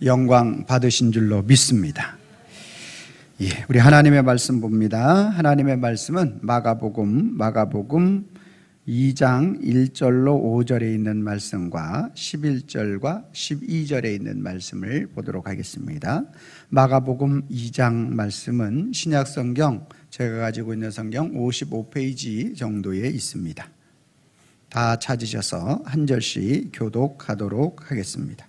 영광 받으신 줄로 믿습니다. 우리 하나님의 말씀 봅니다. 하나님의 말씀은 마가복음 2장 1절로 5절에 있는 말씀과 11절과 12절에 있는 말씀을 보도록 하겠습니다. 마가복음 2장 말씀은 신약성경, 제가 가지고 있는 성경 55페이지 정도에 있습니다. 다 찾으셔서 한 절씩 교독하도록 하겠습니다.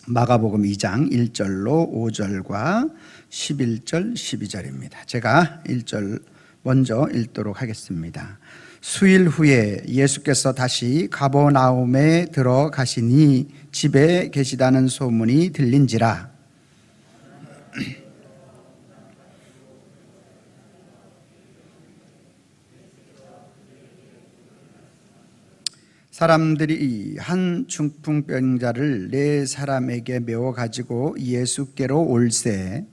마가복음 2장 1절로 5절과 11절 12절입니다. 제가 1절 먼저 읽도록 하겠습니다. 수일 후에 예수께서 다시 가버나움에 들어가시니 집에 계시다는 소문이 들린지라. 사람들이 한 중풍병자를 4사람에게 메워 가지고 예수께로 올세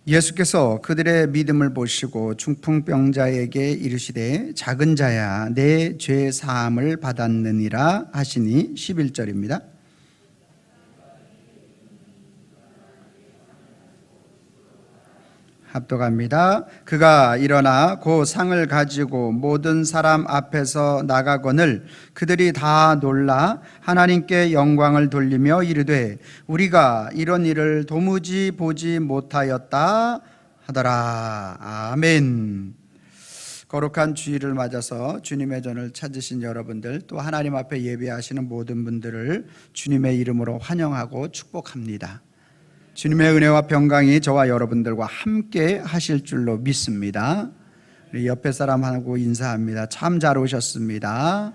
예수께서 그들의 믿음을 보시고 중풍병자에게 이르시되 작은 자야 내 죄 사함을 받았느니라 하시니 11절입니다. 합독합니다. 그가 일어나 그 상을 가지고 모든 사람 앞에서 나가거늘 그들이 다 놀라 하나님께 영광을 돌리며 이르되 우리가 이런 일을 도무지 보지 못하였다 하더라. 아멘. 거룩한 주일을 맞아서 주님의 전을 찾으신 여러분들, 또 하나님 앞에 예배하시는 모든 분들을 주님의 이름으로 환영하고 축복합니다. 주님의 은혜와 평강이 저와 여러분들과 함께 하실 줄로 믿습니다. 우리 옆에 사람하고 인사합니다. 참 잘 오셨습니다.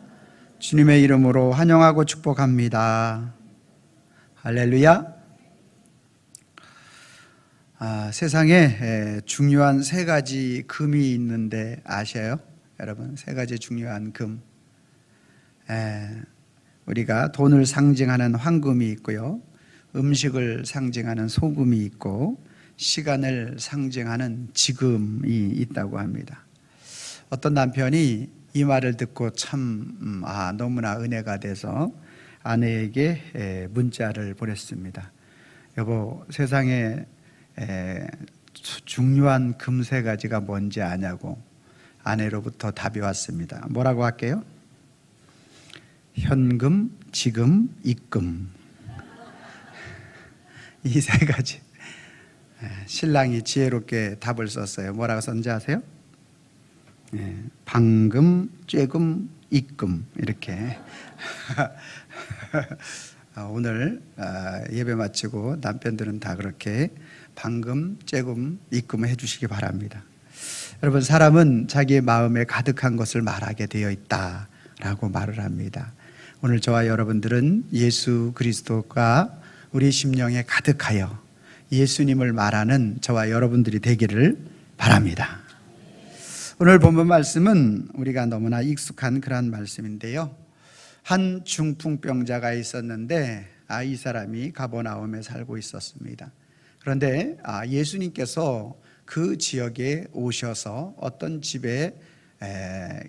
주님의 이름으로 환영하고 축복합니다. 할렐루야. 세상에 중요한 3가지 금이 있는데 아셔요? 여러분, 3가지 중요한 금. 우리가 돈을 상징하는 황금이 있고요, 음식을 상징하는 소금이 있고 시간을 상징하는 지금이 있다고 합니다. 어떤 남편이 이 말을 듣고 참 너무나 은혜가 돼서 아내에게 문자를 보냈습니다. 여보, 세상에 중요한 금 3가지가 뭔지 아냐고 아내로부터 답이 왔습니다. 뭐라고 할게요? 현금, 지금, 입금. 이 3가지. 신랑이 지혜롭게 답을 썼어요. 뭐라고 썼는지 아세요? 방금, 쬐금, 입금. 이렇게. 오늘 예배 마치고 남편들은 다 그렇게 방금, 쬐금, 입금 해주시기 바랍니다. 여러분, 사람은 자기의 마음에 가득한 것을 말하게 되어 있다라고 말을 합니다. 오늘 저와 여러분들은 예수 그리스도가 우리 심령에 가득하여 예수님을 말하는 저와 여러분들이 되기를 바랍니다. 오늘 본문 말씀은 우리가 너무나 익숙한 그런 말씀인데요, 한 중풍병자가 있었는데 이 사람이 가버나움에 살고 있었습니다. 그런데 예수님께서 그 지역에 오셔서 어떤 집에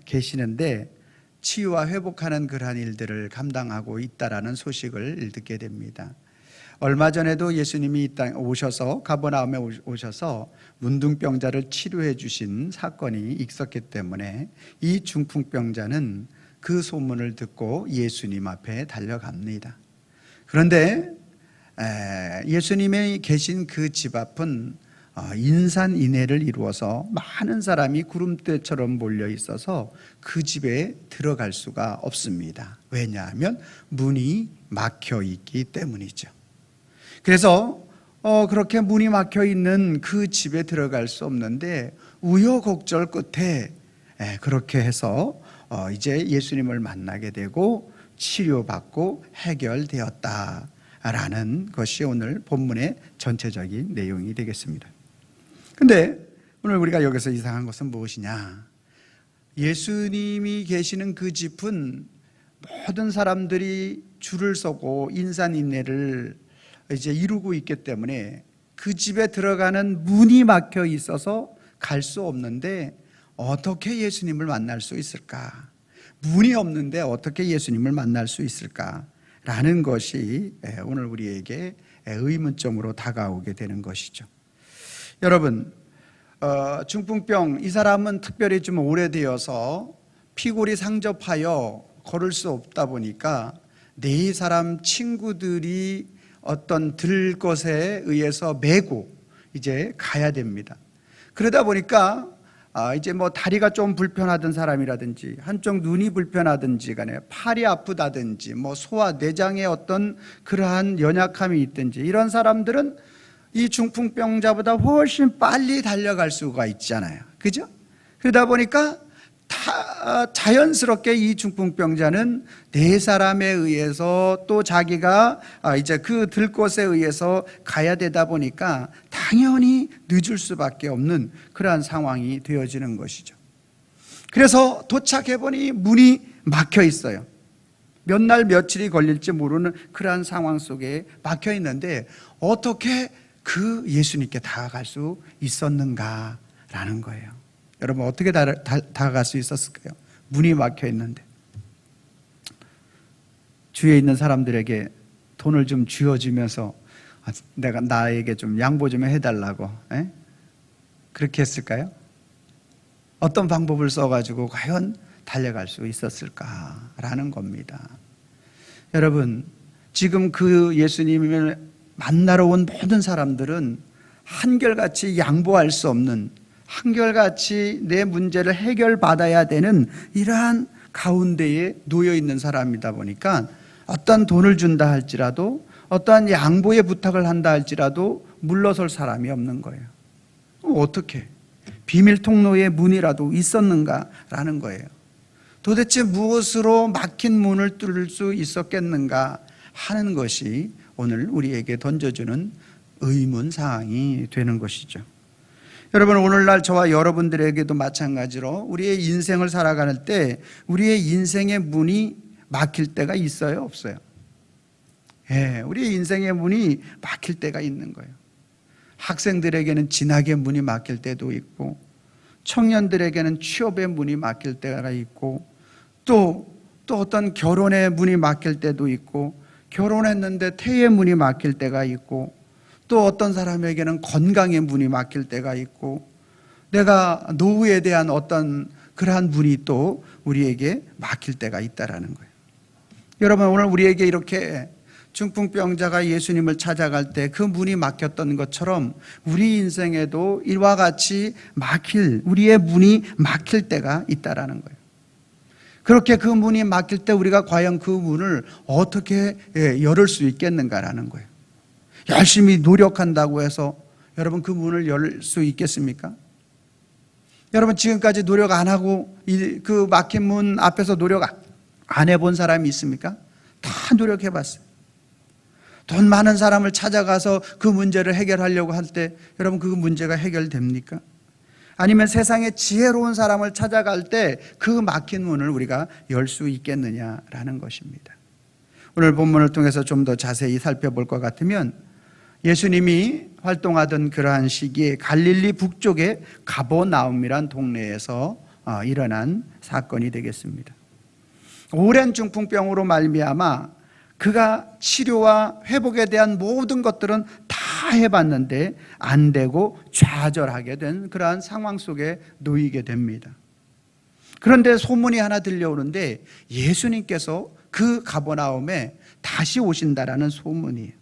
계시는데 치유와 회복하는 그러한 일들을 감당하고 있다라는 소식을 듣게 됩니다. 얼마 전에도 예수님이 이 땅에 오셔서 가버나움에 오셔서 문둥병자를 치료해 주신 사건이 있었기 때문에 이 중풍병자는 그 소문을 듣고 예수님 앞에 달려갑니다. 그런데 예수님이 계신 그 집 앞은 인산인해를 이루어서 많은 사람이 구름대처럼 몰려 있어서 그 집에 들어갈 수가 없습니다. 왜냐하면 문이 막혀 있기 때문이죠. 그래서 그렇게 문이 막혀 있는 그 집에 들어갈 수 없는데 우여곡절 끝에 그렇게 해서 이제 예수님을 만나게 되고 치료받고 해결되었다라는 것이 오늘 본문의 전체적인 내용이 되겠습니다. 근데 오늘 우리가 여기서 이상한 것은 무엇이냐? 예수님이 계시는 그 집은 모든 사람들이 줄을 서고 인산인해를 이제 이루고 있기 때문에 그 집에 들어가는 문이 막혀 있어서 갈 수 없는데 어떻게 예수님을 만날 수 있을까? 문이 없는데 어떻게 예수님을 만날 수 있을까? 라는 것이 오늘 우리에게 의문점으로 다가오게 되는 것이죠. 여러분, 중풍병, 이 사람은 특별히 좀 오래되어서 피골이 상접하여 걸을 수 없다 보니까 네 사람 친구들이 어떤 들것에 의해서 메고 이제 가야 됩니다. 그러다 보니까 이제 뭐 다리가 좀 불편하던 사람이라든지 한쪽 눈이 불편하든지 간에 팔이 아프다든지 뭐 소화 내장에 어떤 그러한 연약함이 있든지 이런 사람들은 이 중풍병자보다 훨씬 빨리 달려갈 수가 있잖아요. 그죠? 그러다 보니까 자연스럽게 이 중풍병자는 네 사람에 의해서 또 자기가 이제 그 들것에 의해서 가야 되다 보니까 당연히 늦을 수밖에 없는 그러한 상황이 되어지는 것이죠. 그래서 도착해 보니 문이 막혀 있어요. 몇 날 며칠이 걸릴지 모르는 그러한 상황 속에 막혀 있는데 어떻게 그 예수님께 다가갈 수 있었는가라는 거예요. 여러분, 어떻게 다가갈 수 있었을까요? 문이 막혀 있는데. 주위에 있는 사람들에게 돈을 좀 쥐어주면서 내가 나에게 좀 양보 좀 해달라고 그렇게 했을까요? 어떤 방법을 써가지고 과연 달려갈 수 있었을까라는 겁니다. 여러분, 지금 그 예수님을 만나러 온 모든 사람들은 한결같이 양보할 수 없는, 한결같이 내 문제를 해결받아야 되는 이러한 가운데에 놓여 있는 사람이다 보니까 어떤 돈을 준다 할지라도 어떠한 양보의 부탁을 한다 할지라도 물러설 사람이 없는 거예요. 어떻게 비밀 통로의 문이라도 있었는가라는 거예요. 도대체 무엇으로 막힌 문을 뚫을 수 있었겠는가 하는 것이 오늘 우리에게 던져주는 의문사항이 되는 것이죠. 여러분, 오늘날 저와 여러분들에게도 마찬가지로 우리의 인생을 살아갈 때 우리의 인생의 문이 막힐 때가 있어요, 없어요? 우리의 인생의 문이 막힐 때가 있는 거예요. 학생들에게는 진학의 문이 막힐 때도 있고, 청년들에게는 취업의 문이 막힐 때가 있고, 또 어떤 결혼의 문이 막힐 때도 있고, 결혼했는데 태의 문이 막힐 때가 있고, 또 어떤 사람에게는 건강의 문이 막힐 때가 있고, 내가 노후에 대한 어떤 그러한 문이 또 우리에게 막힐 때가 있다라는 거예요. 여러분, 오늘 우리에게 이렇게 중풍병자가 예수님을 찾아갈 때 그 문이 막혔던 것처럼 우리 인생에도 이와 같이 우리의 문이 막힐 때가 있다라는 거예요. 그렇게 그 문이 막힐 때 우리가 과연 그 문을 어떻게 열을 수 있겠는가라는 거예요. 열심히 노력한다고 해서 여러분 그 문을 열 수 있겠습니까? 여러분, 지금까지 노력 안 하고 그 막힌 문 앞에서 노력 안 해본 사람이 있습니까? 다 노력해 봤어요. 돈 많은 사람을 찾아가서 그 문제를 해결하려고 할 때 여러분 그 문제가 해결됩니까? 아니면 세상에 지혜로운 사람을 찾아갈 때 그 막힌 문을 우리가 열 수 있겠느냐라는 것입니다. 오늘 본문을 통해서 좀 더 자세히 살펴볼 것 같으면 예수님이 활동하던 그러한 시기에 갈릴리 북쪽의 가버나움이란 동네에서 일어난 사건이 되겠습니다. 오랜 중풍병으로 말미암아 그가 치료와 회복에 대한 모든 것들은 다 해봤는데 안 되고 좌절하게 된 그러한 상황 속에 놓이게 됩니다. 그런데 소문이 하나 들려오는데 예수님께서 그 가버나움에 다시 오신다라는 소문이에요.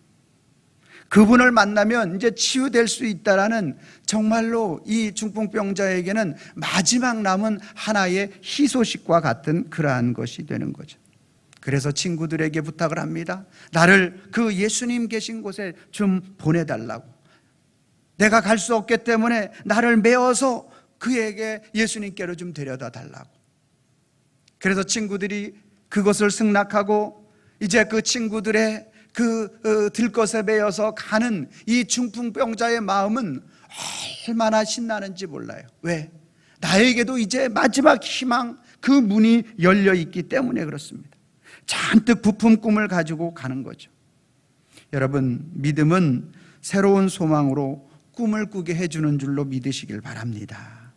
그분을 만나면 이제 치유될 수 있다라는, 정말로 이 중풍병자에게는 마지막 남은 하나의 희소식과 같은 그러한 것이 되는 거죠. 그래서 친구들에게 부탁을 합니다. 나를 그 예수님 계신 곳에 좀 보내달라고. 내가 갈 수 없기 때문에 나를 메어서 그에게 예수님께로 좀 데려다 달라고. 그래서 친구들이 그것을 승낙하고 이제 그 친구들의 그 들것에 매여서 가는 이 중풍병자의 마음은 얼마나 신나는지 몰라요. 왜? 나에게도 이제 마지막 희망, 그 문이 열려 있기 때문에 그렇습니다. 잔뜩 부품 꿈을 가지고 가는 거죠. 여러분, 믿음은 새로운 소망으로 꿈을 꾸게 해주는 줄로 믿으시길 바랍니다.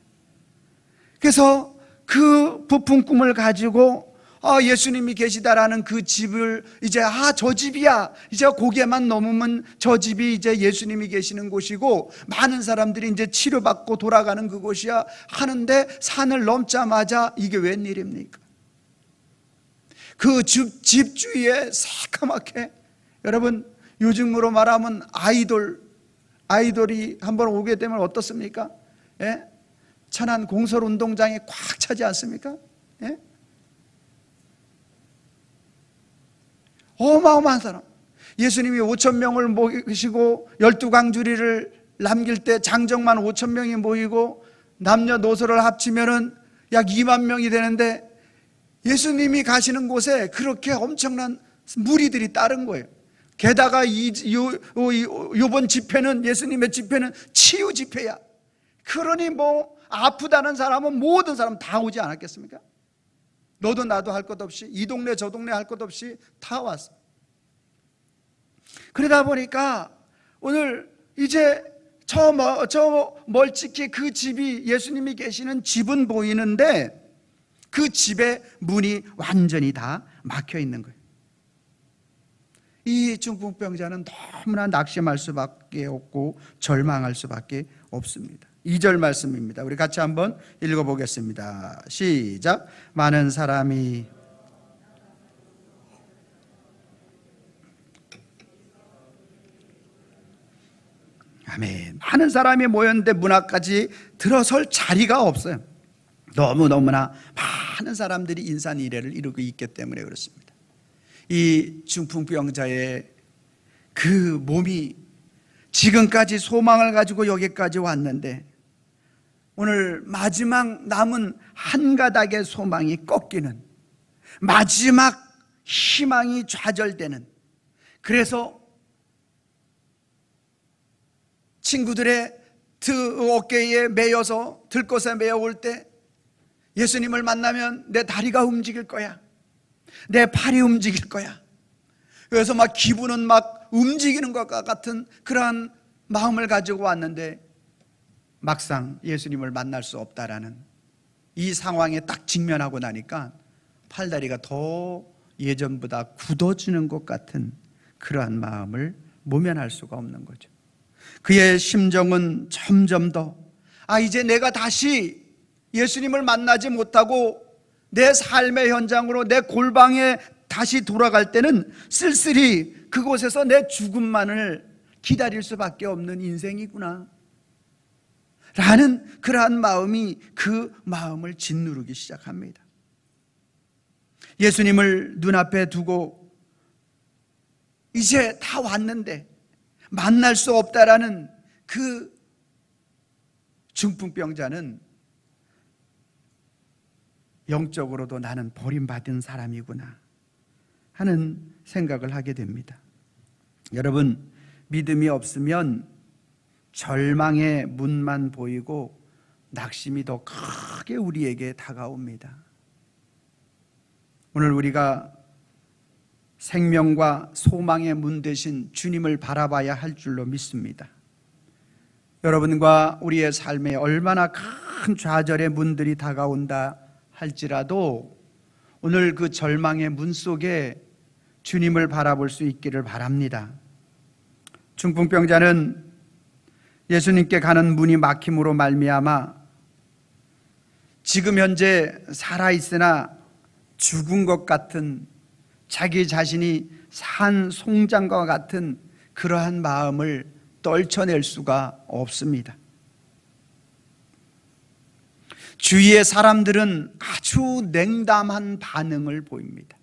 그래서 그 부품 꿈을 가지고 예수님이 계시다라는 그 집을 이제 저 집이야, 이제 고개만 넘으면 저 집이 이제 예수님이 계시는 곳이고 많은 사람들이 이제 치료받고 돌아가는 그곳이야 하는데, 산을 넘자마자 이게 웬일입니까? 그 집 주위에 새까맣게, 여러분 요즘으로 말하면 아이돌이 한번 오게 되면 어떻습니까? 예? 천안 공설운동장에 꽉 차지 않습니까? 예? 어마어마한 사람. 예수님이 5,000명을 모시고 12강주리를 남길 때 장정만 5,000명이 모이고 남녀노소를 합치면은 약 2만 명이 되는데, 예수님이 가시는 곳에 그렇게 엄청난 무리들이 따른 거예요. 게다가 이번 집회는, 예수님의 집회는 치유 집회야. 그러니 뭐 아프다는 사람은 모든 사람 다 오지 않았겠습니까? 너도 나도 할 것 없이, 이 동네 저 동네 할 것 없이 다 왔어. 그러다 보니까 오늘 이제 저 멀찍이 그 집이, 예수님이 계시는 집은 보이는데 그 집의 문이 완전히 다 막혀 있는 거예요. 이 중풍병자는 너무나 낙심할 수밖에 없고 절망할 수밖에 없습니다. 2절 말씀입니다. 우리 같이 한번 읽어보겠습니다. 시작. 많은 사람이 아멘. 많은 사람이 모였는데 문 앞까지 들어설 자리가 없어요. 너무나 많은 사람들이 인산이례를 이루고 있기 때문에 그렇습니다. 이 중풍병자의 그 몸이 지금까지 소망을 가지고 여기까지 왔는데, 오늘 마지막 남은 한 가닥의 소망이 꺾이는, 마지막 희망이 좌절되는, 그래서 친구들의 어깨에 매여서 들것에 매여올 때 예수님을 만나면 내 다리가 움직일 거야, 내 팔이 움직일 거야. 그래서 막 기분은 막 움직이는 것과 같은 그러한 마음을 가지고 왔는데, 막상 예수님을 만날 수 없다라는 이 상황에 딱 직면하고 나니까 팔다리가 더 예전보다 굳어지는 것 같은 그러한 마음을 모면할 수가 없는 거죠. 그의 심정은 점점 더 이제 내가 다시 예수님을 만나지 못하고 내 삶의 현장으로, 내 골방에 다시 돌아갈 때는 쓸쓸히 그곳에서 내 죽음만을 기다릴 수밖에 없는 인생이구나 라는 그러한 마음이 그 마음을 짓누르기 시작합니다. 예수님을 눈앞에 두고 이제 다 왔는데 만날 수 없다라는 그 중풍병자는 영적으로도 나는 버림받은 사람이구나 하는 생각을 하게 됩니다. 여러분, 믿음이 없으면 절망의 문만 보이고 낙심이 더 크게 우리에게 다가옵니다. 오늘 우리가 생명과 소망의 문 되신 주님을 바라봐야 할 줄로 믿습니다. 여러분과 우리의 삶에 얼마나 큰 좌절의 문들이 다가온다 할지라도 오늘 그 절망의 문 속에 주님을 바라볼 수 있기를 바랍니다. 중풍병자는 예수님께 가는 문이 막힘으로 말미암아 지금 현재 살아있으나 죽은 것 같은, 자기 자신이 산 송장과 같은 그러한 마음을 떨쳐낼 수가 없습니다. 주위의 사람들은 아주 냉담한 반응을 보입니다.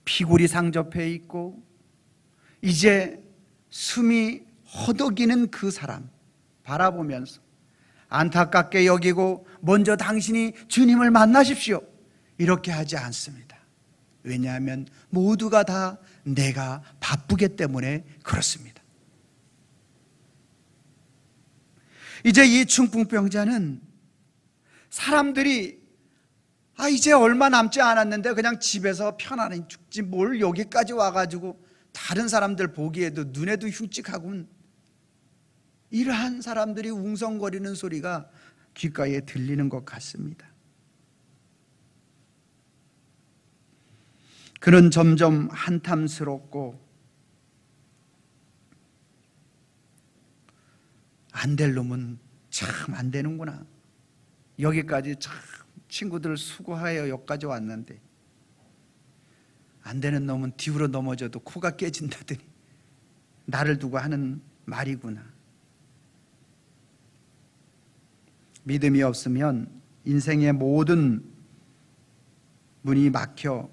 피골이 상접해 있고 이제 숨이 허덕이는 그 사람 바라보면서 안타깝게 여기고 먼저 당신이 주님을 만나십시오 이렇게 하지 않습니다. 왜냐하면 모두가 다 내가 바쁘기 때문에 그렇습니다. 이제 이 중풍병자는 사람들이 이제 얼마 남지 않았는데 그냥 집에서 편안히 죽지 뭘 여기까지 와가지고 다른 사람들 보기에도 눈에도 흉측하군. 이러한 사람들이 웅성거리는 소리가 귓가에 들리는 것 같습니다. 그는 점점 한탐스럽고 안 될 놈은 참 안 되는구나. 여기까지 참 친구들 수고하여 여기까지 왔는데 안 되는 놈은 뒤로 넘어져도 코가 깨진다더니 나를 두고 하는 말이구나. 믿음이 없으면 인생의 모든 문이 막혀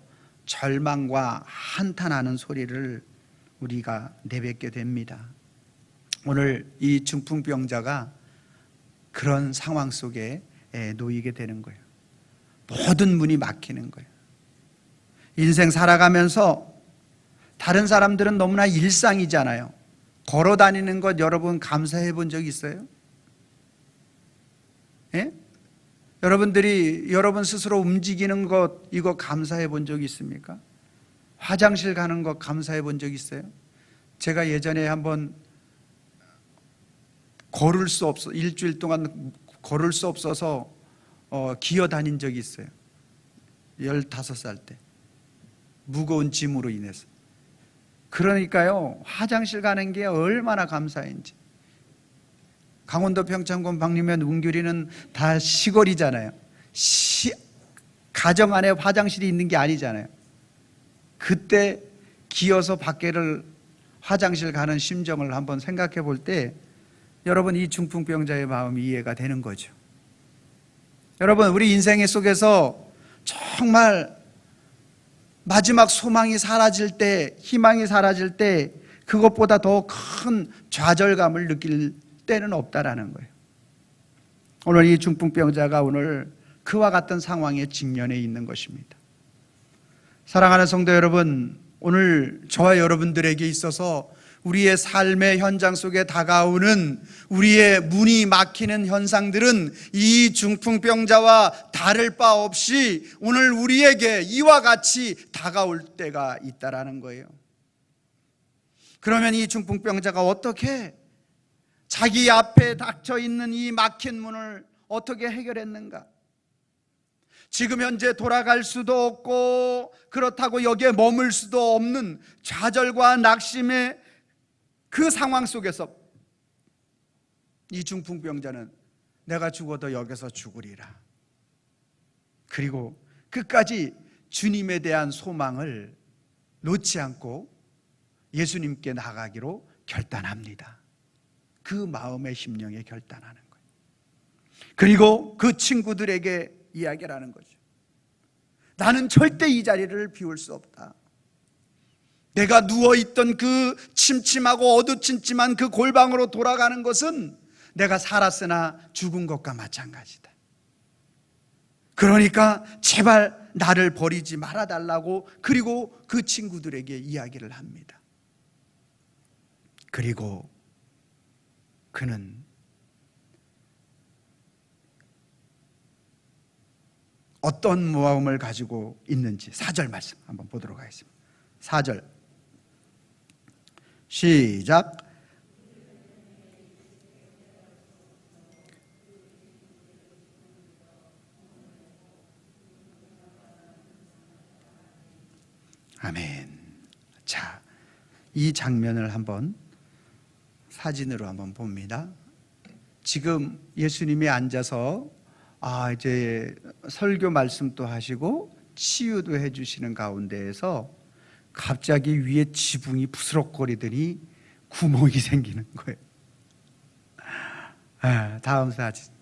절망과 한탄하는 소리를 우리가 내뱉게 됩니다. 오늘 이 중풍병자가 그런 상황 속에 놓이게 되는 거예요. 모든 문이 막히는 거예요. 인생 살아가면서 다른 사람들은 너무나 일상이잖아요. 걸어 다니는 것 여러분 감사해 본 적 있어요? 예? 여러분들이 여러분 스스로 움직이는 것 이거 감사해 본 적 있습니까? 화장실 가는 것 감사해 본 적 있어요? 제가 예전에 한번 일주일 동안 걸을 수 없어서 기어 다닌 적이 있어요. 15살 때 무거운 짐으로 인해서. 그러니까요 화장실 가는 게 얼마나 감사한지. 강원도 평창군 방리면 운교리는 다 시골이잖아요. 가정 안에 화장실이 있는 게 아니잖아요. 그때 기어서 밖에를 화장실 가는 심정을 한번 생각해 볼 때 여러분 이 중풍병자의 마음이 이해가 되는 거죠. 여러분 우리 인생 속에서 정말 마지막 소망이 사라질 때, 희망이 사라질 때 그것보다 더 큰 좌절감을 느낄 때는 없다라는 거예요. 오늘 이 중풍병자가 오늘 그와 같은 상황에 직면해 있는 것입니다. 사랑하는 성도 여러분, 오늘 저와 여러분들에게 있어서 우리의 삶의 현장 속에 다가오는 우리의 문이 막히는 현상들은 이 중풍병자와 다를 바 없이 오늘 우리에게 이와 같이 다가올 때가 있다라는 거예요. 그러면 이 중풍병자가 어떻게 자기 앞에 닥쳐 있는 이 막힌 문을 어떻게 해결했는가? 지금 현재 돌아갈 수도 없고 그렇다고 여기에 머물 수도 없는 좌절과 낙심의 그 상황 속에서 이 중풍병자는 내가 죽어도 여기서 죽으리라. 그리고 끝까지 주님에 대한 소망을 놓지 않고 예수님께 나가기로 결단합니다. 그 마음의 심령에 결단하는 거예요. 그리고 그 친구들에게 이야기를 하는 거죠. 나는 절대 이 자리를 비울 수 없다. 내가 누워있던 그 침침하고 어두침침한 그 골방으로 돌아가는 것은 내가 살았으나 죽은 것과 마찬가지다. 그러니까 제발 나를 버리지 말아달라고 그리고 그 친구들에게 이야기를 합니다. 그리고 그는 어떤 마음을 가지고 있는지 4절 말씀 한번 보도록 하겠습니다. 4절 시작. 아멘. 자, 이 장면을 한번 사진으로 한번 봅니다. 지금 예수님이 앉아서 이제 설교 말씀도 하시고 치유도 해주시는 가운데에서 갑자기 위에 지붕이 부스럭거리더니 구멍이 생기는 거예요. 다음 사진.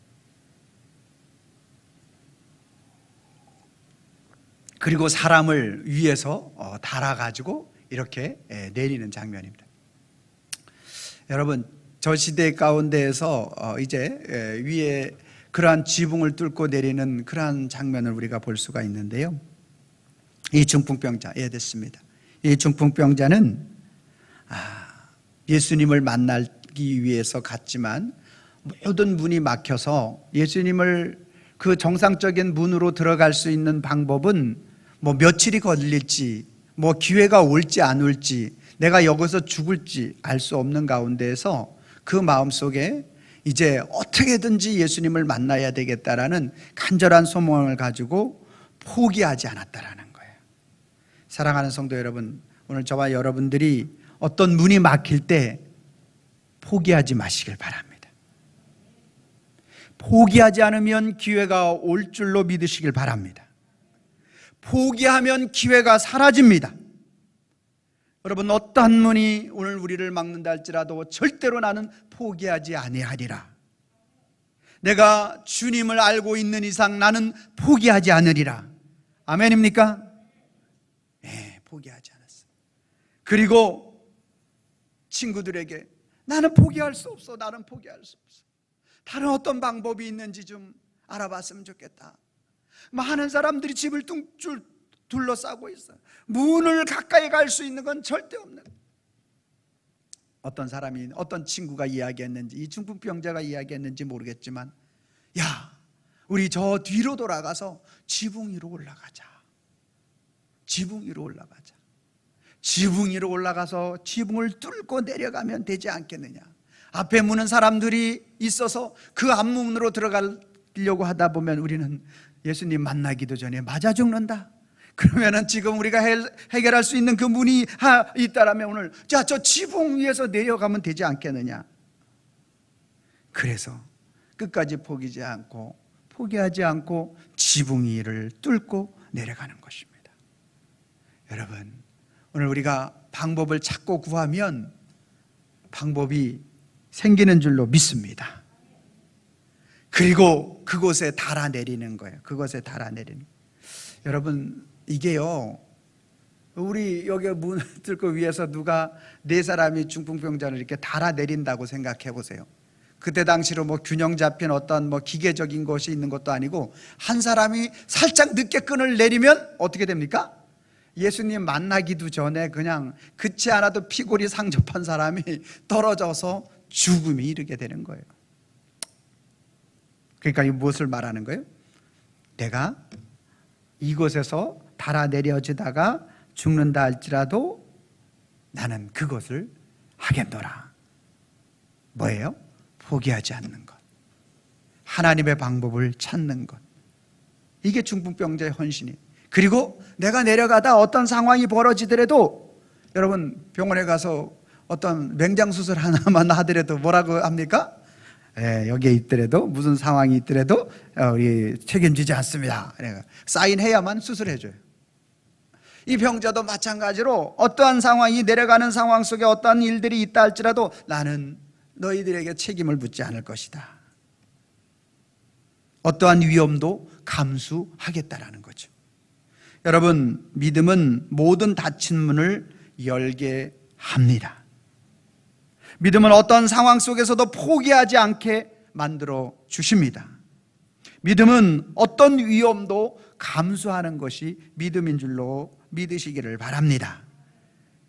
그리고 사람을 위에서 달아가지고 이렇게 내리는 장면입니다. 여러분, 저 시대 가운데에서 이제 위에 그러한 지붕을 뚫고 내리는 그러한 장면을 우리가 볼 수가 있는데요. 이 중풍병자, 됐습니다. 이 중풍병자는 예수님을 만나기 위해서 갔지만 모든 문이 막혀서 예수님을 그 정상적인 문으로 들어갈 수 있는 방법은 뭐 며칠이 걸릴지, 뭐 기회가 올지 안 올지, 내가 여기서 죽을지 알 수 없는 가운데에서 그 마음속에 이제 어떻게든지 예수님을 만나야 되겠다라는 간절한 소망을 가지고 포기하지 않았다라는 거예요. 사랑하는 성도 여러분, 오늘 저와 여러분들이 어떤 문이 막힐 때 포기하지 마시길 바랍니다. 포기하지 않으면 기회가 올 줄로 믿으시길 바랍니다. 포기하면 기회가 사라집니다. 여러분, 어떠한 문이 오늘 우리를 막는다 할지라도 절대로 나는 포기하지 아니하리라. 내가 주님을 알고 있는 이상 나는 포기하지 않으리라. 아멘입니까? 네, 포기하지 않았어요. 그리고 친구들에게 나는 포기할 수 없어, 나는 포기할 수 없어, 다른 어떤 방법이 있는지 좀 알아봤으면 좋겠다. 많은 사람들이 집을 뚱줄 둘러싸고 있어요. 문을 가까이 갈 수 있는 건 절대 없는. 어떤 사람이, 어떤 친구가 이야기했는지, 이 중풍병자가 이야기했는지 모르겠지만, 야, 우리 저 뒤로 돌아가서 지붕 위로 올라가자. 지붕 위로 올라가자. 지붕 위로 올라가서 지붕을 뚫고 내려가면 되지 않겠느냐. 앞에 무는 사람들이 있어서 그 앞문으로 들어가려고 하다 보면 우리는 예수님 만나기도 전에 맞아 죽는다. 그러면은 지금 우리가 해결할 수 있는 그 문이 있다라면 오늘 자, 저 지붕 위에서 내려가면 되지 않겠느냐. 그래서 끝까지 포기하지 않고 지붕 위를 뚫고 내려가는 것입니다. 여러분, 오늘 우리가 방법을 찾고 구하면 방법이 생기는 줄로 믿습니다. 그리고 그곳에 달아내리는 거예요. 그곳에 달아내리는. 여러분, 이게요, 우리 여기 문을 뚫고 위에서 누가 네 사람이 중풍병자를 이렇게 달아내린다고 생각해 보세요. 그때 당시로 뭐 균형 잡힌 어떤 뭐 기계적인 것이 있는 것도 아니고 한 사람이 살짝 늦게 끈을 내리면 어떻게 됩니까? 예수님 만나기도 전에 그냥 그치 않아도 피골이 상접한 사람이 떨어져서 죽음이 이르게 되는 거예요. 그러니까 이 무엇을 말하는 거예요? 내가 이곳에서 달아내려지다가 죽는다 할지라도 나는 그것을 하겠노라. 뭐예요? 포기하지 않는 것, 하나님의 방법을 찾는 것. 이게 중풍병자의 헌신이에요. 그리고 내가 내려가다 어떤 상황이 벌어지더라도, 여러분 병원에 가서 어떤 맹장수술 하나만 하더라도 뭐라고 합니까? 여기에 있더라도, 무슨 상황이 있더라도 우리 책임지지 않습니다. 사인해야만 수술해줘요. 이 병자도 마찬가지로 어떠한 상황이, 내려가는 상황 속에 어떠한 일들이 있다 할지라도 나는 너희들에게 책임을 묻지 않을 것이다. 어떠한 위험도 감수하겠다라는 거죠. 여러분, 믿음은 모든 닫힌 문을 열게 합니다. 믿음은 어떤 상황 속에서도 포기하지 않게 만들어 주십니다. 믿음은 어떤 위험도 감수하는 것이 믿음인 줄로 믿으시기를 바랍니다.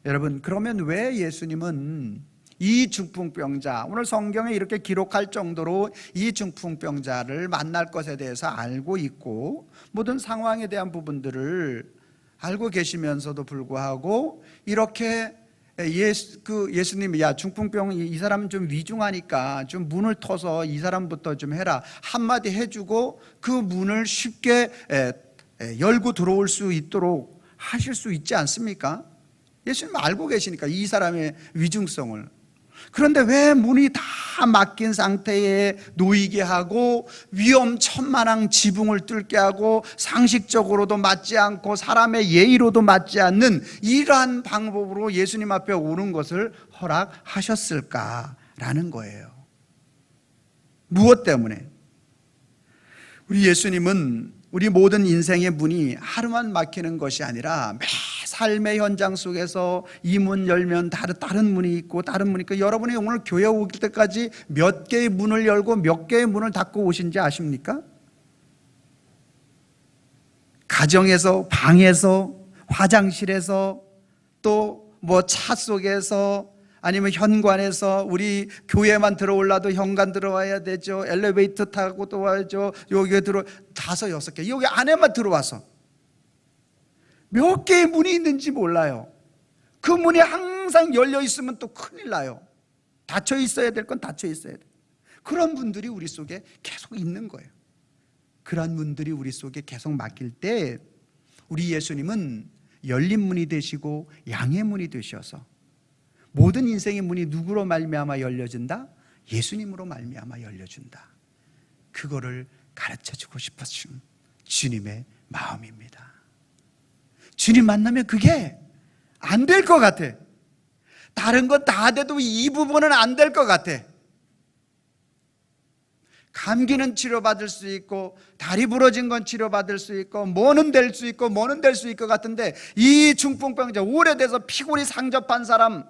여러분, 그러면 왜 예수님은 이 중풍병자, 오늘 성경에 이렇게 기록할 정도로 이 중풍병자를 만날 것에 대해서 알고 있고 모든 상황에 대한 부분들을 알고 계시면서도 불구하고 이렇게 예수님이, 야, 중풍병 이 사람은 좀 위중하니까 좀 문을 터서 이 사람부터 좀 해라, 한마디 해주고 그 문을 쉽게 열고 들어올 수 있도록 하실 수 있지 않습니까? 예수님 알고 계시니까 이 사람의 위중성을. 그런데 왜 문이 다 막힌 상태에 놓이게 하고 위험천만한 지붕을 뚫게 하고 상식적으로도 맞지 않고 사람의 예의로도 맞지 않는 이러한 방법으로 예수님 앞에 오는 것을 허락하셨을까라는 거예요. 무엇 때문에? 우리 예수님은 우리 모든 인생의 문이 하루만 막히는 것이 아니라 매 삶의 현장 속에서 이 문 열면 다른 문이 있고 다른 문이 있고, 여러분이 오늘 교회 오길 때까지 몇 개의 문을 열고 몇 개의 문을 닫고 오신지 아십니까? 가정에서, 방에서, 화장실에서, 또 뭐 차 속에서, 아니면 현관에서 우리 교회만 들어올라도 현관 들어와야 되죠. 엘리베이터 타고 또 와야죠. 여기에 들어 5, 6개 여기 안에만 들어와서 몇 개의 문이 있는지 몰라요. 그 문이 항상 열려 있으면 또 큰일 나요. 닫혀 있어야 될 건 닫혀 있어야 돼요. 그런 분들이 우리 속에 계속 있는 거예요. 그런 분들이 우리 속에 계속 맡길 때 우리 예수님은 열린 문이 되시고 양의 문이 되셔서 모든 인생의 문이 누구로 말미암아 열려진다? 예수님으로 말미암아 열려준다. 그거를 가르쳐주고 싶으신 주님의 마음입니다. 주님 만나면 그게 안 될 것 같아. 다른 건 다 돼도 이 부분은 안 될 것 같아. 감기는 치료받을 수 있고 다리 부러진 건 치료받을 수 있고 뭐는 될 수 있고 뭐는 될 수 있을 것 같은데 이 중풍병자 오래돼서 피골이 상접한 사람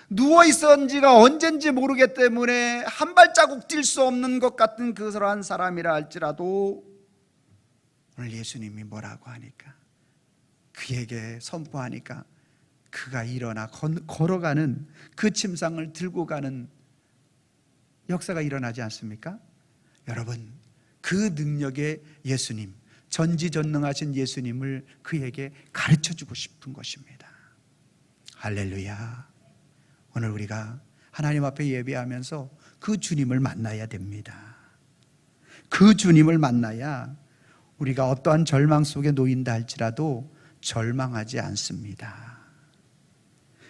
누워있은 지가 언젠지 모르기 때문에 한 발자국 뛸 수 없는 것 같은 그러한 사람이라 할지라도 오늘 예수님이 뭐라고 하니까 그에게 선포하니까 그가 일어나 걸어가는 그 침상을 들고 가는 역사가 일어나지 않습니까? 여러분, 그 능력의 예수님, 전지전능하신 예수님을 그에게 가르쳐주고 싶은 것입니다. 할렐루야. 오늘 우리가 하나님 앞에 예배하면서 그 주님을 만나야 됩니다. 그 주님을 만나야 우리가 어떠한 절망 속에 놓인다 할지라도 절망하지 않습니다.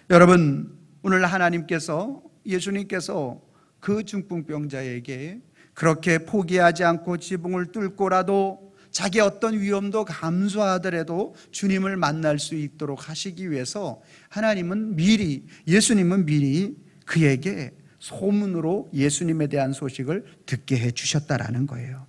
여러분, 오늘 하나님께서, 예수님께서 그 중풍병자에게 그렇게 포기하지 않고 지붕을 뚫고라도 자기 어떤 위험도 감수하더라도 주님을 만날 수 있도록 하시기 위해서 하나님은 미리, 예수님은 미리 그에게 소문으로 예수님에 대한 소식을 듣게 해 주셨다라는 거예요.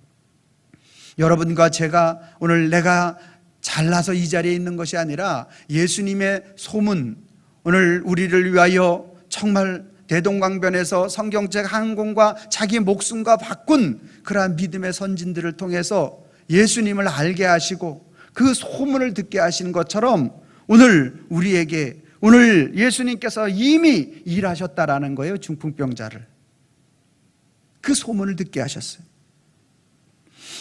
여러분과 제가 오늘 내가 잘나서 이 자리에 있는 것이 아니라 예수님의 소문, 오늘 우리를 위하여 정말 대동강변에서 성경책 한 권과 자기 목숨과 바꾼 그러한 믿음의 선진들을 통해서 예수님을 알게 하시고 그 소문을 듣게 하시는 것처럼 오늘 우리에게 오늘 예수님께서 이미 일하셨다라는 거예요. 중풍병자를 그 소문을 듣게 하셨어요.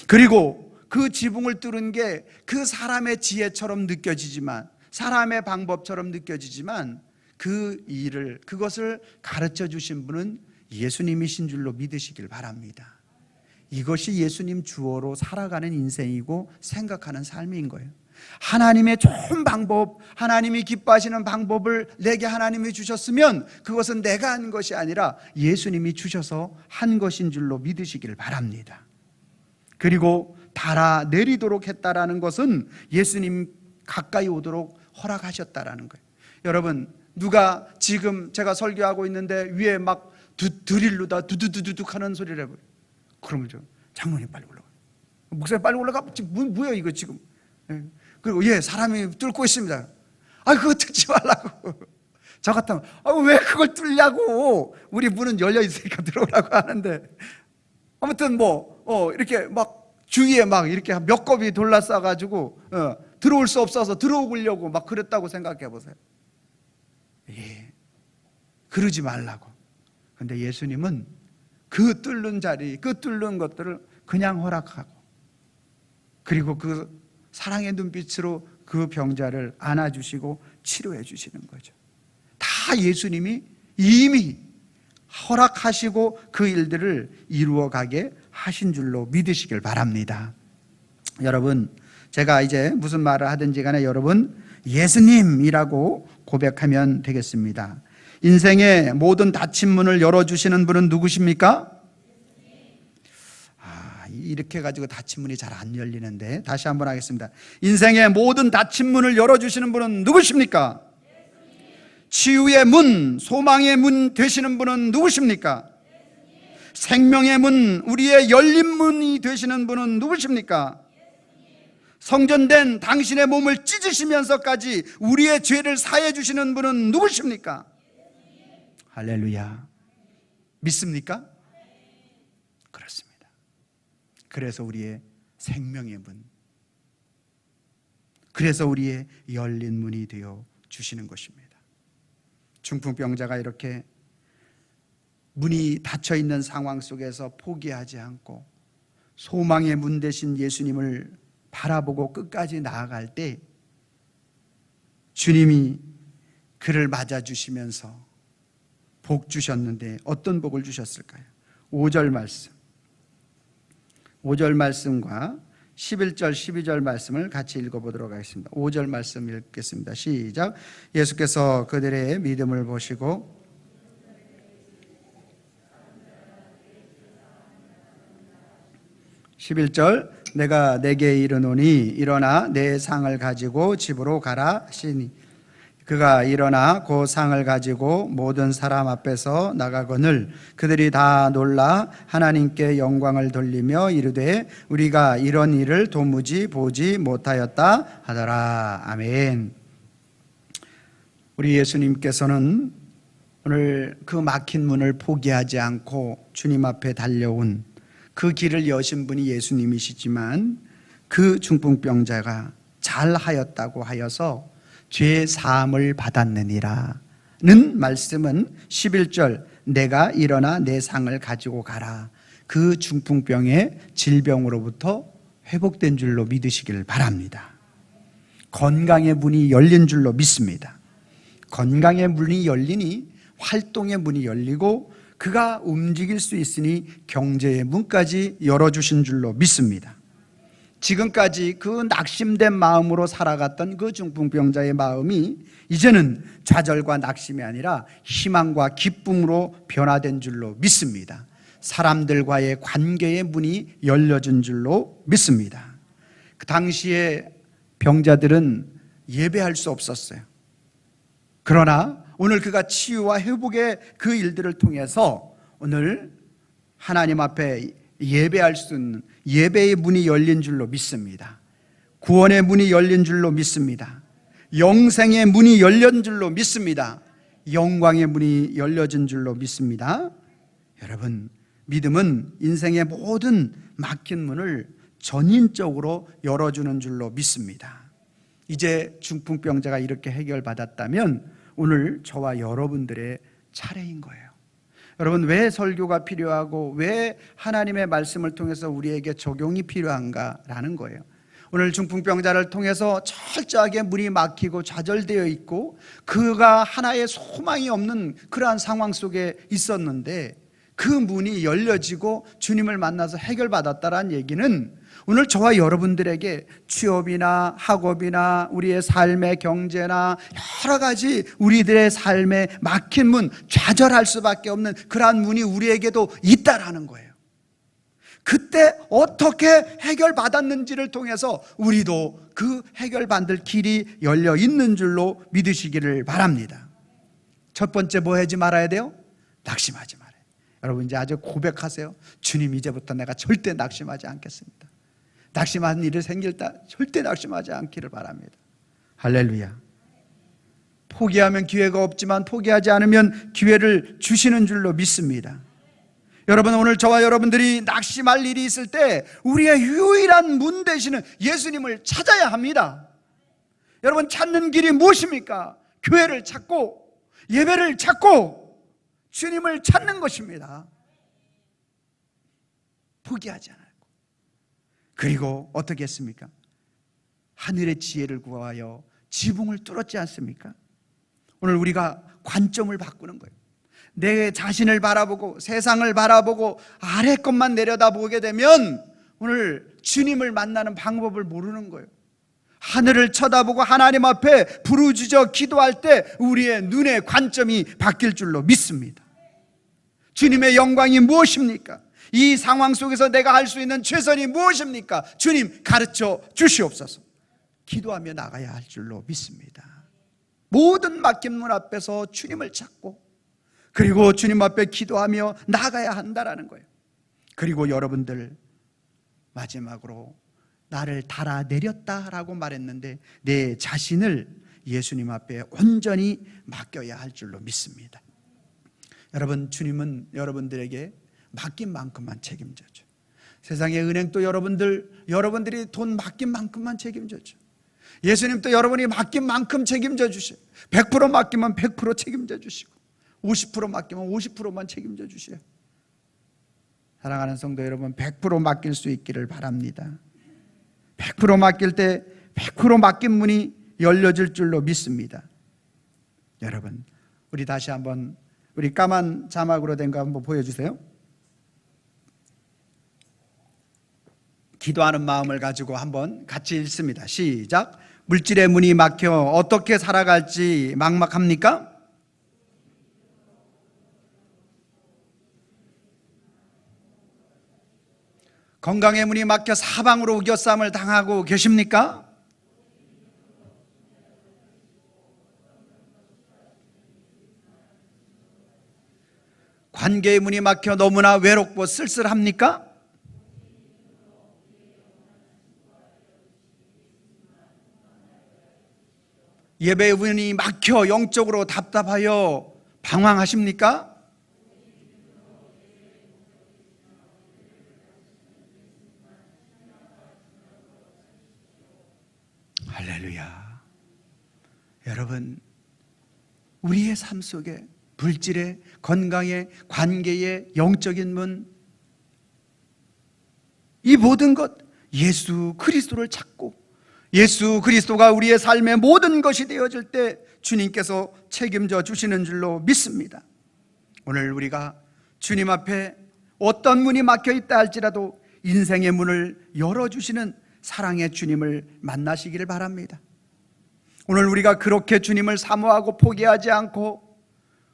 그리고 그 지붕을 뚫은 게 그 사람의 지혜처럼 느껴지지만 사람의 방법처럼 느껴지지만 그 일을 그것을 가르쳐 주신 분은 예수님이신 줄로 믿으시길 바랍니다. 이것이 예수님 주어로 살아가는 인생이고 생각하는 삶인 거예요. 하나님의 좋은 방법, 하나님이 기뻐하시는 방법을 내게 하나님이 주셨으면 그것은 내가 한 것이 아니라 예수님이 주셔서 한 것인 줄로 믿으시길 바랍니다. 그리고 달아 내리도록 했다라는 것은 예수님 가까이 오도록 허락하셨다라는 거예요. 여러분, 누가 지금 제가 설교하고 있는데 위에 막 드릴로다 두두두둑 하는 소리를 해버려요. 그러면 장로님 빨리 올라가, 목사님 빨리 올라가. 뭐야 이거 지금. 그리고 사람이 뚫고 있습니다. 그거 뚫지 말라고. 저 같으면 왜 그걸 뚫냐고. 우리 문은 열려 있으니까 들어오라고 하는데, 아무튼 이렇게 막 주위에 막 이렇게 몇 겁이 둘러싸가지고 들어올 수 없어서 들어오려고 막 그랬다고 생각해 보세요. 그러지 말라고. 근데 예수님은 그 뚫는 자리, 그 뚫는 것들을 그냥 허락하고, 그리고 그 사랑의 눈빛으로 그 병자를 안아주시고 치료해 주시는 거죠. 다 예수님이 이미 허락하시고 그 일들을 이루어가게 하신 줄로 믿으시길 바랍니다. 여러분, 제가 이제 무슨 말을 하든지 간에 여러분 예수님이라고 고백하면 되겠습니다. 인생의 모든 닫힌 문을 열어주시는 분은 누구십니까? 이렇게 해가지고 닫힌 문이 잘 안 열리는데 다시 한번 하겠습니다. 인생의 모든 닫힌 문을 열어주시는 분은 누구십니까? 치유의 문, 소망의 문 되시는 분은 누구십니까? 생명의 문, 우리의 열린 문이 되시는 분은 누구십니까? 성전된 당신의 몸을 찢으시면서까지 우리의 죄를 사해 주시는 분은 누구십니까? 할렐루야. 믿습니까? 그렇습니다. 그래서 우리의 생명의 문, 그래서 우리의 열린 문이 되어 주시는 것입니다. 중풍병자가 이렇게 문이 닫혀 있는 상황 속에서 포기하지 않고 소망의 문 대신 예수님을 바라보고 끝까지 나아갈 때 주님이 그를 맞아주시면서 복 주셨는데 어떤 복을 주셨을까요? 5절 말씀, 5절 말씀과 11절 12절 말씀을 같이 읽어보도록 하겠습니다. 5절 말씀 읽겠습니다. 시작. 예수께서 그들의 믿음을 보시고 11절 내가 내게 이르노니 일어나 내 상을 가지고 집으로 가라 하시니 그가 일어나 그 상을 가지고 모든 사람 앞에서 나가거늘 그들이 다 놀라 하나님께 영광을 돌리며 이르되 우리가 이런 일을 도무지 보지 못하였다 하더라. 아멘. 우리 예수님께서는 오늘 그 막힌 문을 포기하지 않고 주님 앞에 달려온 그 길을 여신 분이 예수님이시지만 그 중풍병자가 잘하였다고 하여서 죄 사함을 받았느니라는 말씀은 11절 내가 일어나 내 상을 가지고 가라, 그 중풍병의 질병으로부터 회복된 줄로 믿으시길 바랍니다. 건강의 문이 열린 줄로 믿습니다. 건강의 문이 열리니 활동의 문이 열리고 그가 움직일 수 있으니 경제의 문까지 열어주신 줄로 믿습니다. 지금까지 그 낙심된 마음으로 살아갔던 그 중풍병자의 마음이 이제는 좌절과 낙심이 아니라 희망과 기쁨으로 변화된 줄로 믿습니다. 사람들과의 관계의 문이 열려진 줄로 믿습니다. 그 당시에 병자들은 예배할 수 없었어요. 그러나 오늘 그가 치유와 회복의 그 일들을 통해서 오늘 하나님 앞에 예배할 수 있는 예배의 문이 열린 줄로 믿습니다. 구원의 문이 열린 줄로 믿습니다. 영생의 문이 열린 줄로 믿습니다. 영광의 문이 열려진 줄로 믿습니다. 여러분, 믿음은 인생의 모든 막힌 문을 전인적으로 열어주는 줄로 믿습니다. 이제 중풍병자가 이렇게 해결받았다면 오늘 저와 여러분들의 차례인 거예요. 여러분, 왜 설교가 필요하고 왜 하나님의 말씀을 통해서 우리에게 적용이 필요한가라는 거예요. 오늘 중풍병자를 통해서 철저하게 문이 막히고 좌절되어 있고 그가 하나의 소망이 없는 그러한 상황 속에 있었는데 그 문이 열려지고 주님을 만나서 해결받았다는 얘기는 오늘 저와 여러분들에게 취업이나 학업이나 우리의 삶의 경제나 여러 가지 우리들의 삶에 막힌 문, 좌절할 수밖에 없는 그러한 문이 우리에게도 있다라는 거예요. 그때 어떻게 해결받았는지를 통해서 우리도 그 해결받을 길이 열려 있는 줄로 믿으시기를 바랍니다. 첫 번째 뭐 하지 말아야 돼요? 낙심하지 말아요. 여러분, 이제 아주 고백하세요. 주님, 이제부터 내가 절대 낙심하지 않겠습니다. 낙심하는 일이 생길 때 절대 낙심하지 않기를 바랍니다. 할렐루야. 포기하면 기회가 없지만 포기하지 않으면 기회를 주시는 줄로 믿습니다. 여러분, 오늘 저와 여러분들이 낙심할 일이 있을 때 우리의 유일한 문 되시는 예수님을 찾아야 합니다. 여러분, 찾는 길이 무엇입니까? 교회를 찾고 예배를 찾고 주님을 찾는 것입니다. 포기하지 않아요. 그리고 어떻게 했습니까? 하늘의 지혜를 구하여 지붕을 뚫었지 않습니까? 오늘 우리가 관점을 바꾸는 거예요. 내 자신을 바라보고 세상을 바라보고 아래 것만 내려다보게 되면 오늘 주님을 만나는 방법을 모르는 거예요. 하늘을 쳐다보고 하나님 앞에 부르짖어 기도할 때 우리의 눈의 관점이 바뀔 줄로 믿습니다. 주님의 영광이 무엇입니까? 이 상황 속에서 내가 할 수 있는 최선이 무엇입니까? 주님, 가르쳐 주시옵소서. 기도하며 나가야 할 줄로 믿습니다. 모든 막힌 문 앞에서 주님을 찾고 그리고 주님 앞에 기도하며 나가야 한다라는 거예요. 그리고 여러분들, 마지막으로 나를 달아내렸다라고 말했는데 내 자신을 예수님 앞에 온전히 맡겨야 할 줄로 믿습니다. 여러분, 주님은 여러분들에게 맡긴 만큼만 책임져줘. 세상의 은행도 여러분들이 돈 맡긴 만큼만 책임져줘. 예수님도 여러분이 맡긴 만큼 책임져 주셔요. 100% 맡기면 100% 책임져 주시고 50% 맡기면 50%만 책임져 주셔요. 사랑하는 성도 여러분, 100% 맡길 수 있기를 바랍니다. 100% 맡길 때 100% 맡긴 문이 열려질 줄로 믿습니다. 여러분, 우리 다시 한번 우리 까만 자막으로 된 거 한번 보여주세요. 기도하는 마음을 가지고 한번 같이 읽습니다. 시작. 물질의 문이 막혀 어떻게 살아갈지 막막합니까? 건강의 문이 막혀 사방으로 우겨쌈을 당하고 계십니까? 관계의 문이 막혀 너무나 외롭고 쓸쓸합니까? 예배의 문이 막혀 영적으로 답답하여 방황하십니까? 할렐루야. 여러분, 우리의 삶 속에 물질의, 건강의, 관계의, 영적인 문, 이 모든 것, 예수 그리스도를 찾고 예수 그리스도가 우리의 삶의 모든 것이 되어질 때 주님께서 책임져 주시는 줄로 믿습니다. 오늘 우리가 주님 앞에 어떤 문이 막혀 있다 할지라도 인생의 문을 열어주시는 사랑의 주님을 만나시기를 바랍니다. 오늘 우리가 그렇게 주님을 사모하고 포기하지 않고,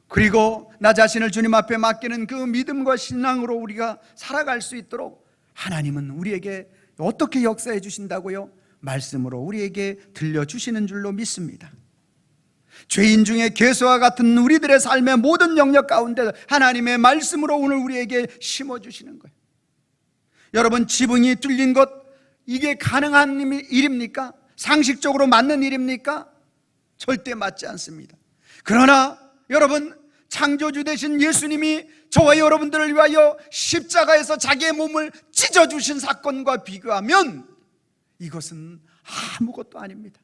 그리고 나 자신을 주님 앞에 맡기는 그 믿음과 신앙으로 우리가 살아갈 수 있도록 하나님은 우리에게 어떻게 역사해 주신다고요? 말씀으로 우리에게 들려주시는 줄로 믿습니다. 죄인 중에 괴수와 같은 우리들의 삶의 모든 영역 가운데 하나님의 말씀으로 오늘 우리에게 심어주시는 거예요. 여러분, 지붕이 뚫린 것, 이게 가능한 일입니까? 상식적으로 맞는 일입니까? 절대 맞지 않습니다. 그러나 여러분, 창조주 되신 예수님이 저와 여러분들을 위하여 십자가에서 자기의 몸을 찢어주신 사건과 비교하면 이것은 아무것도 아닙니다.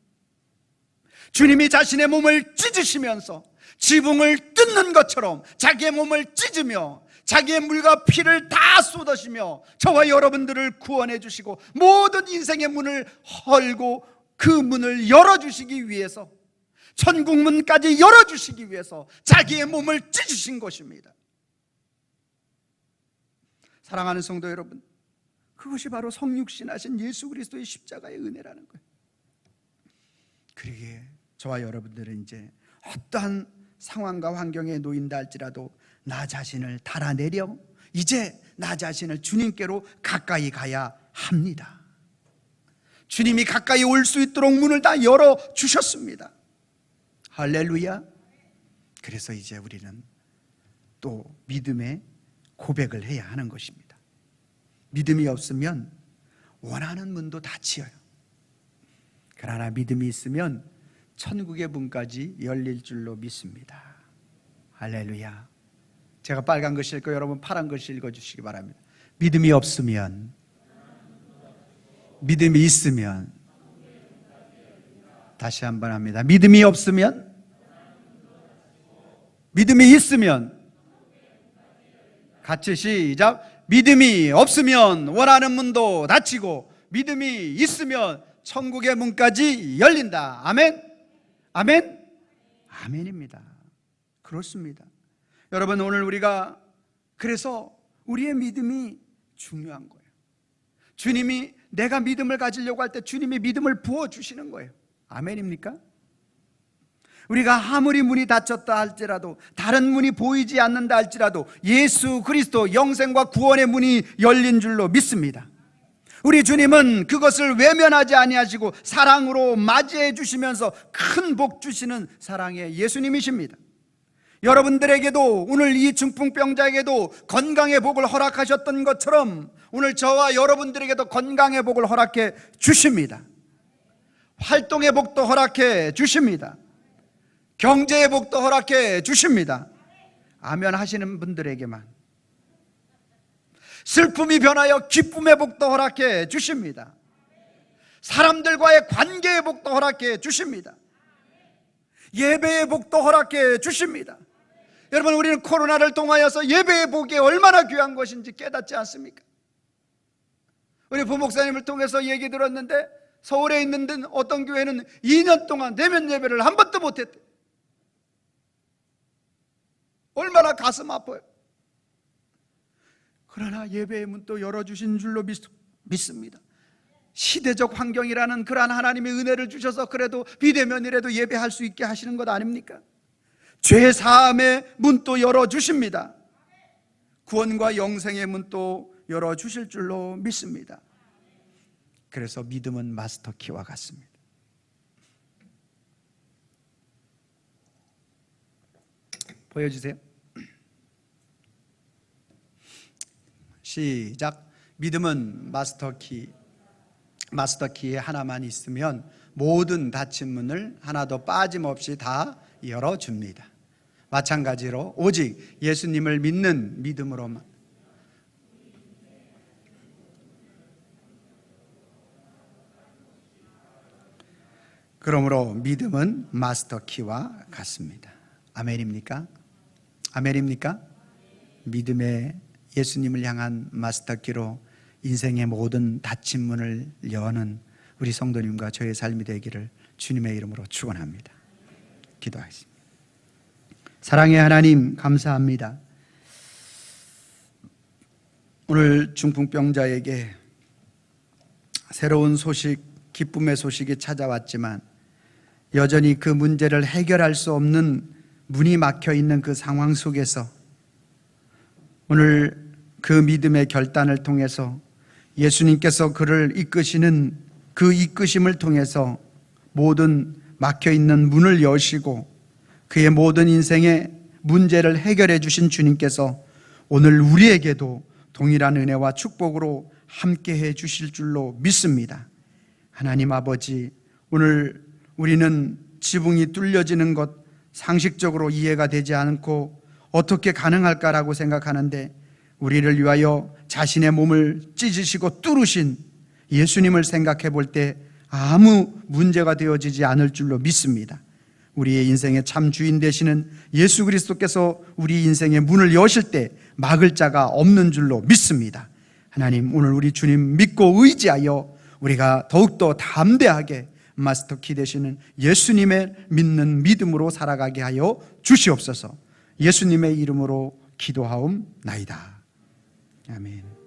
주님이 자신의 몸을 찢으시면서 지붕을 뜯는 것처럼 자기의 몸을 찢으며 자기의 물과 피를 다 쏟으시며 저와 여러분들을 구원해 주시고 모든 인생의 문을 헐고 그 문을 열어주시기 위해서, 천국 문까지 열어주시기 위해서 자기의 몸을 찢으신 것입니다. 사랑하는 성도 여러분, 그것이 바로 성육신하신 예수 그리스도의 십자가의 은혜라는 거예요. 그러기에 저와 여러분들은 이제 어떠한 상황과 환경에 놓인다 할지라도 나 자신을 달아내려 이제 나 자신을 주님께로 가까이 가야 합니다. 주님이 가까이 올 수 있도록 문을 다 열어주셨습니다. 할렐루야. 그래서 이제 우리는 또 믿음의 고백을 해야 하는 것입니다. 믿음이 없으면 원하는 문도 닫혀요. 그러나 믿음이 있으면 천국의 문까지 열릴 줄로 믿습니다. 할렐루야. 제가 빨간 글 읽고 여러분 파란 글 읽어주시기 바랍니다. 믿음이 없으면, 믿음이 있으면, 다시 한번 합니다. 믿음이 없으면, 믿음이 있으면, 같이 시작. 믿음이 없으면 원하는 문도 닫히고 믿음이 있으면 천국의 문까지 열린다. 아멘? 아멘? 아멘입니다. 그렇습니다. 여러분, 오늘 우리가 그래서 우리의 믿음이 중요한 거예요. 주님이 내가 믿음을 가지려고 할 때 주님이 믿음을 부어주시는 거예요. 아멘입니까? 우리가 아무리 문이 닫혔다 할지라도, 다른 문이 보이지 않는다 할지라도 예수 그리스도 영생과 구원의 문이 열린 줄로 믿습니다. 우리 주님은 그것을 외면하지 아니하시고 사랑으로 맞이해 주시면서 큰 복 주시는 사랑의 예수님이십니다. 여러분들에게도 오늘 이 중풍병자에게도 건강의 복을 허락하셨던 것처럼 오늘 저와 여러분들에게도 건강의 복을 허락해 주십니다. 활동의 복도 허락해 주십니다. 경제의 복도 허락해 주십니다. 아멘 하시는 분들에게만. 슬픔이 변하여 기쁨의 복도 허락해 주십니다. 사람들과의 관계의 복도 허락해 주십니다. 예배의 복도 허락해 주십니다. 여러분, 우리는 코로나를 통하여서 예배의 복이 얼마나 귀한 것인지 깨닫지 않습니까? 우리 부목사님을 통해서 얘기 들었는데 서울에 있는 어떤 교회는 2년 동안 대면 예배를 한 번도 못했대. 얼마나 가슴 아파요. 그러나 예배의 문 또 열어주신 줄로 믿습니다. 시대적 환경이라는 그러한 하나님의 은혜를 주셔서 그래도 비대면이라도 예배할 수 있게 하시는 것 아닙니까? 죄 사함의 문도 열어주십니다. 구원과 영생의 문도 열어주실 줄로 믿습니다. 그래서 믿음은 마스터키와 같습니다. 보여주세요. 시작. 믿음은 마스터키에 하나만 있으면 모든 닫힌 문을 하나도 빠짐없이 다 열어줍니다. 마찬가지로 오직 예수님을 믿는 믿음으로만, 그러므로 믿음은 마스터키와 같습니다. 아멘입니까? 아멘입니까? 믿음의 예수님을 향한 마스터키로 인생의 모든 닫힌 문을 여는 우리 성도님과 저의 삶이 되기를 주님의 이름으로 축원합니다. 기도하겠습니다. 사랑의 하나님, 감사합니다. 오늘 중풍병자에게 새로운 소식, 기쁨의 소식이 찾아왔지만 여전히 그 문제를 해결할 수 없는 문이 막혀 있는 그 상황 속에서 오늘 그 믿음의 결단을 통해서 예수님께서 그를 이끄시는 그 이끄심을 통해서 모든 막혀 있는 문을 여시고 그의 모든 인생의 문제를 해결해 주신 주님께서 오늘 우리에게도 동일한 은혜와 축복으로 함께 해 주실 줄로 믿습니다. 하나님 아버지, 오늘 우리는 지붕이 뚫려지는 것 상식적으로 이해가 되지 않고 어떻게 가능할까라고 생각하는데 우리를 위하여 자신의 몸을 찢으시고 뚫으신 예수님을 생각해 볼 때 아무 문제가 되어지지 않을 줄로 믿습니다. 우리의 인생의 참 주인 되시는 예수 그리스도께서 우리 인생의 문을 여실 때 막을 자가 없는 줄로 믿습니다. 하나님, 오늘 우리 주님 믿고 의지하여 우리가 더욱더 담대하게 마스터키 되시는 예수님의 믿는 믿음으로 살아가게 하여 주시옵소서. 예수님의 이름으로 기도하옵나이다. 아멘.